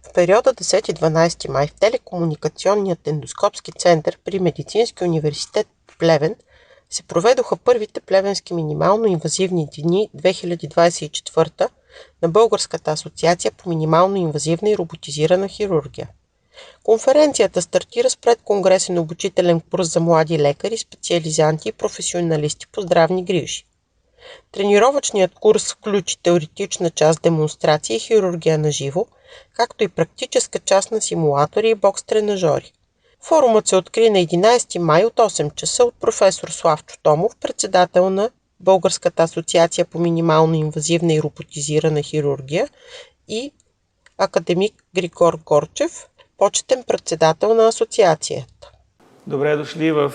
В периода 10-12 май в Телекомуникационният ендоскопски център при Медицински университет Плевен се проведоха първите плевенски минимално инвазивни дни 2024 на Българската асоциация по минимално инвазивна и роботизирана хирургия. Конференцията стартира с предконгресен обучителен курс за млади лекари, специализанти и професионалисти по здравни грижи. Тренировъчният курс включи теоретична част демонстрация и хирургия на живо, както и практическа част на симулатори и бокс-тренажори. Форумът се откри на 11 май от 8 часа от професор Славчо Томов, председател на Българската асоциация по минимално инвазивна и роботизирана хирургия, и академик Григор Горчев, почетен председател на асоциацията. Добре дошли в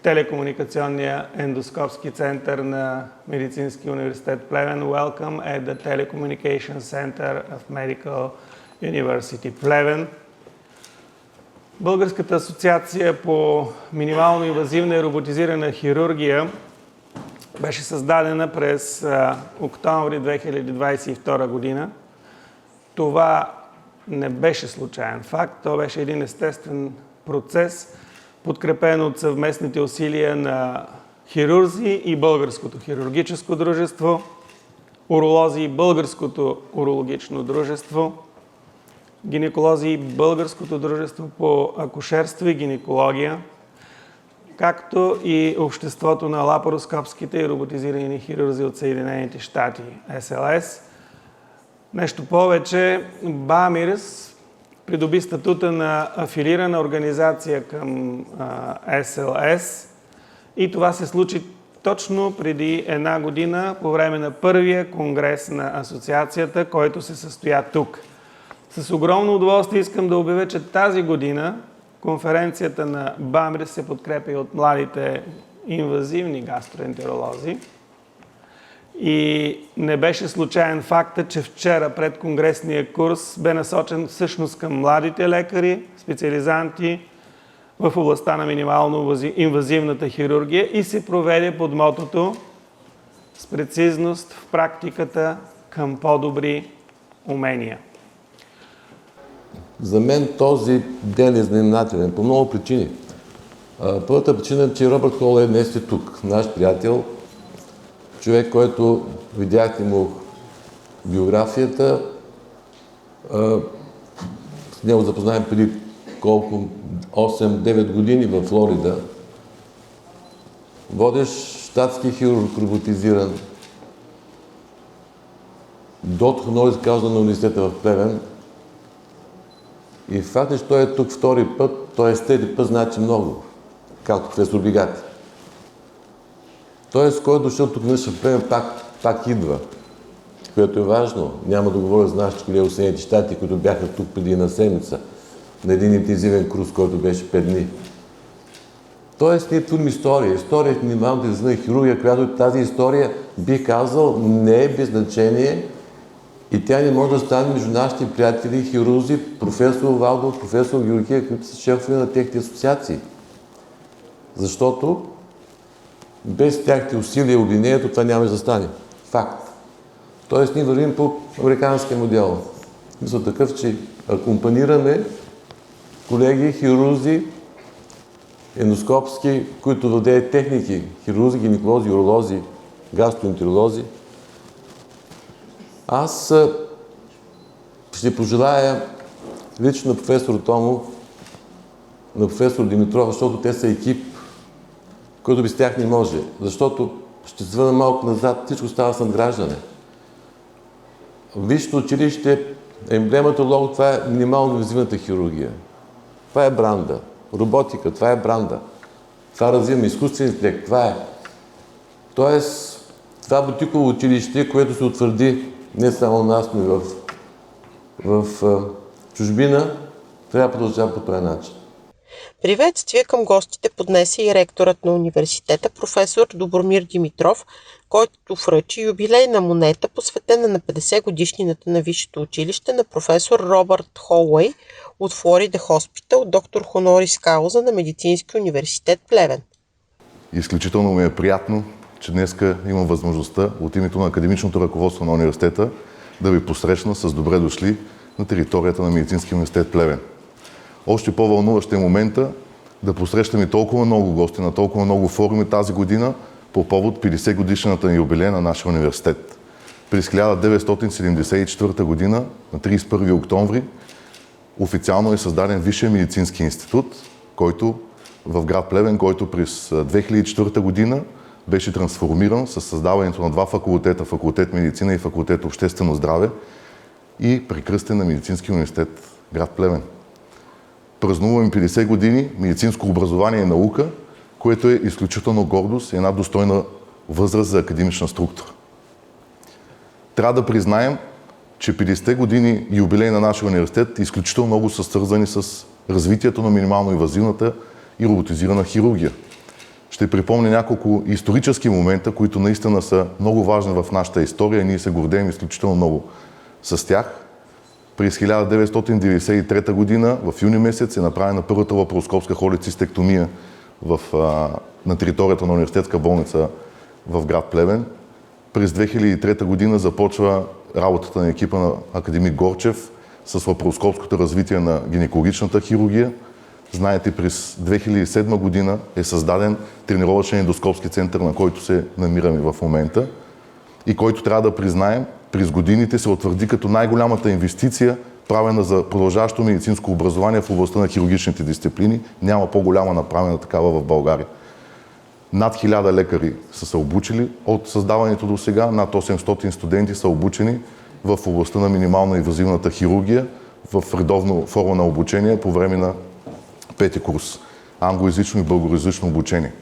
Телекомуникационния ендоскопски център на Медицински университет Плевен. Welcome at the Telecommunication Center of Medical University Плевен. Българската асоциация по минимално инвазивна и роботизирана хирургия беше създадена през октомври 2022 година. Това не беше случайен факт, то беше един естествен процес, подкрепен от съвместните усилия на хирурзи и Българското хирургическо дружество, уролози и Българското урологично дружество, гинеколози и Българското дружество по акушерство и гинекология, както и Обществото на лапароскопските и роботизирани хирурзи от Съединените щати, СЛС. Нещо повече, БАМИРС придоби статута на афилирана организация към СЛС и това се случи точно преди една година по време на първия конгрес на асоциацията, който се състоя тук. С огромно удоволствие искам да обявя, че тази година конференцията на БАМИРС се подкрепя и от младите инвазивни гастроентеролози. И не беше случайен факта, че вчера пред конгресния курс бе насочен всъщност към младите лекари, специализанти в областта на минимално инвазивната хирургия и се проведе под мотото с прецизност в практиката към по-добри умения. За мен този ден е знаменателен по много причини. Първата причина е, че Робърт Хол днес е тук, наш приятел, човек, който видяхте му биографията. С него запознаем преди 8-9 години в Флорида. Водещ щатски хирург, роботизиран. Доктор Хонорис Кауза на университета в Плевен. И факт е, че той е тук втори път, т.е. трети път значи много, както професор Бигати. Тоест, който дошъл тук в Плевен, пак идва, което е важно. Няма да говоря за нашите колеги от Съединените щати, които бяха тук преди една седмица, на един интензивен курс, който беше 5 дни. Тоест, ние творим история. История е минималната инвазивна хирургия, която тази история, бих казал, не е без значение и тя не може да стане между нашите приятели, хирурзи, професор Валдов, професор Георгия, които са шефове на техните асоциации. Защото без тяхните усилия и обединението това няма да стане. Факт. Тоест ние вървим по американския модел. Мисля такъв, че акомпанираме колеги, хирурзи, ендоскопски, които владеят техники, хирурзи, гинеколози, уролози, гастроентеролози. Аз ще пожелая лично на професор Томов, на професор Димитров, защото те са екип, който без тях не може. Защото, ще се върна малко назад, всичко става с надграждане. Висшето училище, емблемата лого, това е минимално инвазивната хирургия. Това е бранда. Роботика, това е бранда. Това развиваме изкуствен интелект, това е. Тоест, това бутиково училище, което се утвърди не само у нас, но и в чужбина, трябва да продължава по този начин. Приветствие към гостите поднесе и ректорът на университета професор Добромир Димитров, който връчи юбилейна монета, посветена на 50 годишнината на висшето училище на професор Робърт Холуей от Флорида Хоспитал, доктор Хонорис Кауза на Медицински университет Плевен. Изключително ми е приятно, че днес имам възможността от името на академичното ръководство на университета да ви посрещна с добре дошли на територията на Медицинския университет Плевен. Още по-вълнуващ е момента да посрещаме толкова много гости на толкова много форуми тази година по повод 50 годишната на юбилея на нашия университет. През 1974 година, на 31 октомври, официално е създаден Висшия медицински институт, който в град Плевен, който през 2004 година беше трансформиран със създаването на два факултета, факултет медицина и факултет обществено здраве и прекръстен на Медицинския университет град Плевен. Празнуваме 50 години медицинско образование и наука, което е изключително гордост и една достойна възраст за академична структура. Трябва да признаем, че 50 години юбилей на нашия университет изключително много са свързани с развитието на минимално инвазивната и роботизирана хирургия. Ще припомня няколко исторически момента, които наистина са много важни в нашата история и ние се гордеем изключително много с тях. През 1993 година, в юни месец, е направена първата лапароскопска холецистектомия на територията на университетска болница в град Плевен. През 2003 година започва работата на екипа на академик Горчев с лапароскопското развитие на гинекологичната хирургия. Знаете, през 2007 година е създаден тренировъчен ендоскопски център, на който се намираме в момента и който трябва да признаем, през годините се утвърди като най-голямата инвестиция, правена за продължаващо медицинско образование в областта на хирургичните дисциплини. Няма по-голяма направена такава в България. Над 1000 лекари са се обучили от създаването до сега, над 800 студенти са обучени в областта на минимално инвазивната хирургия в редовно форма на обучение по време на 5-ти курс. Англоязично и българоязично обучение.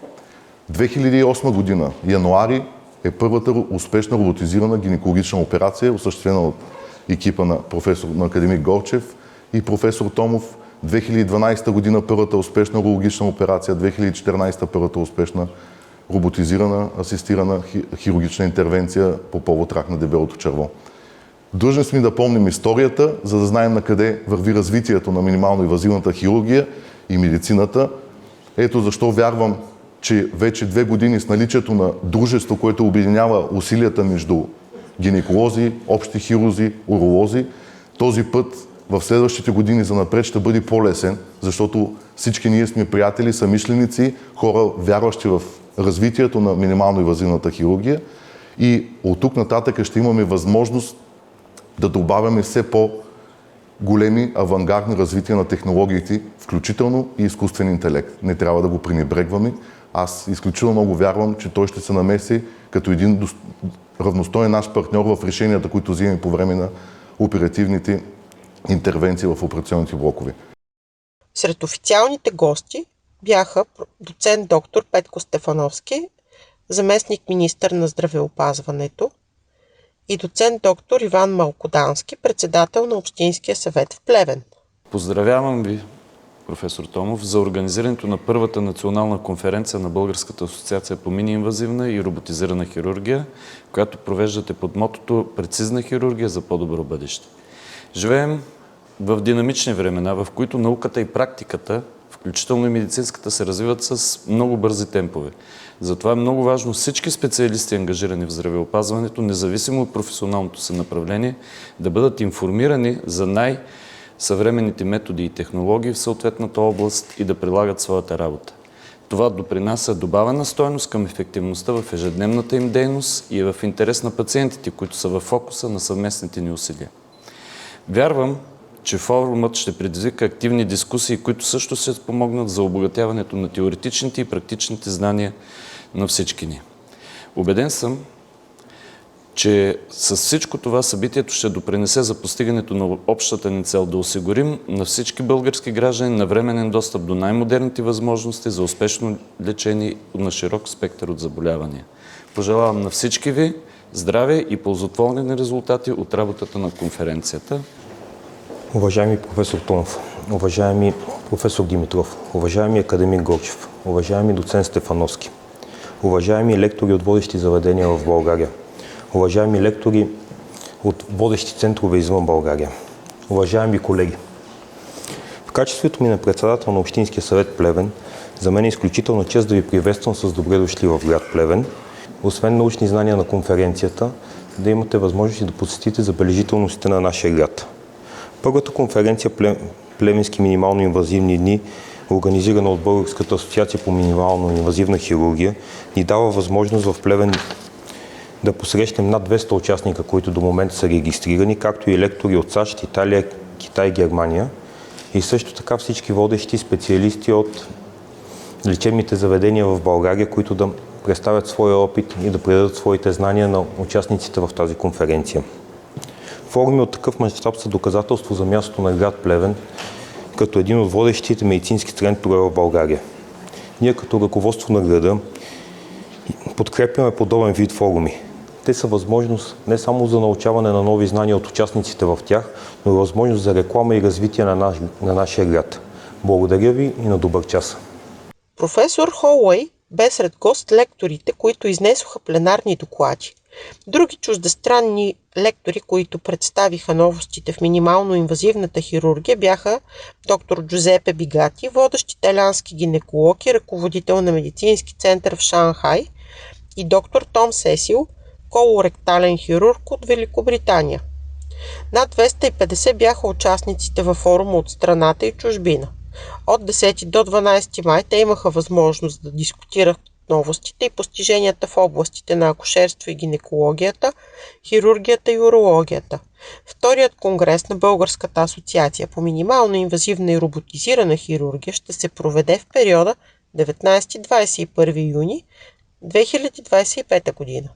2008 година, януари, е първата успешна роботизирана гинекологична операция, осъществена от екипа на академик Горчев и професор Томов. 2012 година първата успешна урологична операция, 2014 първата успешна роботизирана, асистирана хирургична интервенция по повод рак на дебелото черво. Длъжни сме да помним историята, за да знаем на къде върви развитието на минимално инвазивната хирургия и медицината. Ето защо вярвам, че вече 2 години с наличието на дружество, което обединява усилията между гинеколози, общи хирурзи, уролози, този път в следващите години занапред ще бъде по-лесен, защото всички ние сме приятели, съмишленици, хора, вярващи в развитието на минимално инвазивната хирургия и от тук нататък ще имаме възможност да добавяме все по-големи авангардни развития на технологиите, включително и изкуствен интелект. Не трябва да го пренебрегваме. Аз изключително много вярвам, че той ще се намеси като един равностоен наш партньор в решенията, които взимаме по време на оперативните интервенции в операционните блокове. Сред официалните гости бяха доцент доктор Петко Стефановски, заместник министър на здравеопазването, и доцент доктор Иван Малкодански, председател на Общинския съвет в Плевен. Поздравявам ви, професор Томов, за организирането на първата национална конференция на Българската асоциация по мини-инвазивна и роботизирана хирургия, която провеждате под мотото "Прецизна хирургия за по-добро бъдеще". Живеем в динамични времена, в които науката и практиката, включително и медицинската, се развиват с много бързи темпове. Затова е много важно всички специалисти, ангажирани в здравеопазването, независимо от професионалното си направление, да бъдат информирани за най-съвременните методи и технологии в съответната област и да прилагат своята работа. Това допринася добавена стойност към ефективността в ежедневната им дейност и е в интерес на пациентите, които са в фокуса на съвместните ни усилия. Вярвам, че форумът ще предизвика активни дискусии, които също ще спомогнат за обогатяването на теоретичните и практичните знания на всички ни. Убеден съм, че с всичко това събитието ще допринесе за постигането на общата ни цел да осигурим на всички български граждани навременен достъп до най-модерните възможности за успешно лечение на широк спектър от заболявания. Пожелавам на всички ви здраве и ползотворни резултати от работата на конференцията. Уважаеми професор Томов, уважаеми професор Димитров, уважаеми академик Горчев, уважаеми доцент Стефановски, уважаеми лектори от водещи заведения в България, уважаеми лектори от водещи центрове извън България, уважаеми колеги. В качеството ми на председател на Общинския съвет Плевен, за мен е изключителна чест да ви приветствам с добре дошли в град Плевен. Освен научни знания на конференцията, да имате възможност да посетите забележителностите на нашия град. Първата конференция Плевенски минимално инвазивни дни, организирана от Българската асоциация по минимално инвазивна хирургия, ни дава възможност в Плевен да посрещнем над 200 участника, които до момента са регистрирани, както и лектори от САЩ, Италия, Китай, Германия и също така всички водещи специалисти от лечебните заведения в България, които да представят своя опит и да предадат своите знания на участниците в тази конференция. Форуми от такъв мащаб са доказателство за мястото на град Плевен като един от водещите медицински центрове в България. Ние като ръководство на града подкрепяме подобен вид форуми. Те са възможност не само за научаване на нови знания от участниците в тях, но и възможност за реклама и развитие на нашия град. Благодаря ви и на добър час! Професор Холуей бе сред гост-лекторите, които изнесоха пленарни доклади. Други чуждестранни лектори, които представиха новостите в минимално-инвазивната хирургия, бяха доктор Джузепе Бигати, водещ италиански гинеколог и ръководител на медицински център в Шанхай, и доктор Том Сесил, колоректален хирург от Великобритания. Над 250 бяха участниците във форума от страната и чужбина. От 10 до 12 май те имаха възможност да дискутират новостите и постиженията в областите на акушерство и гинекологията, хирургията и урологията. Вторият конгрес на Българската асоциация по минимално инвазивна и роботизирана хирургия ще се проведе в периода 19-21 юни 2025 година.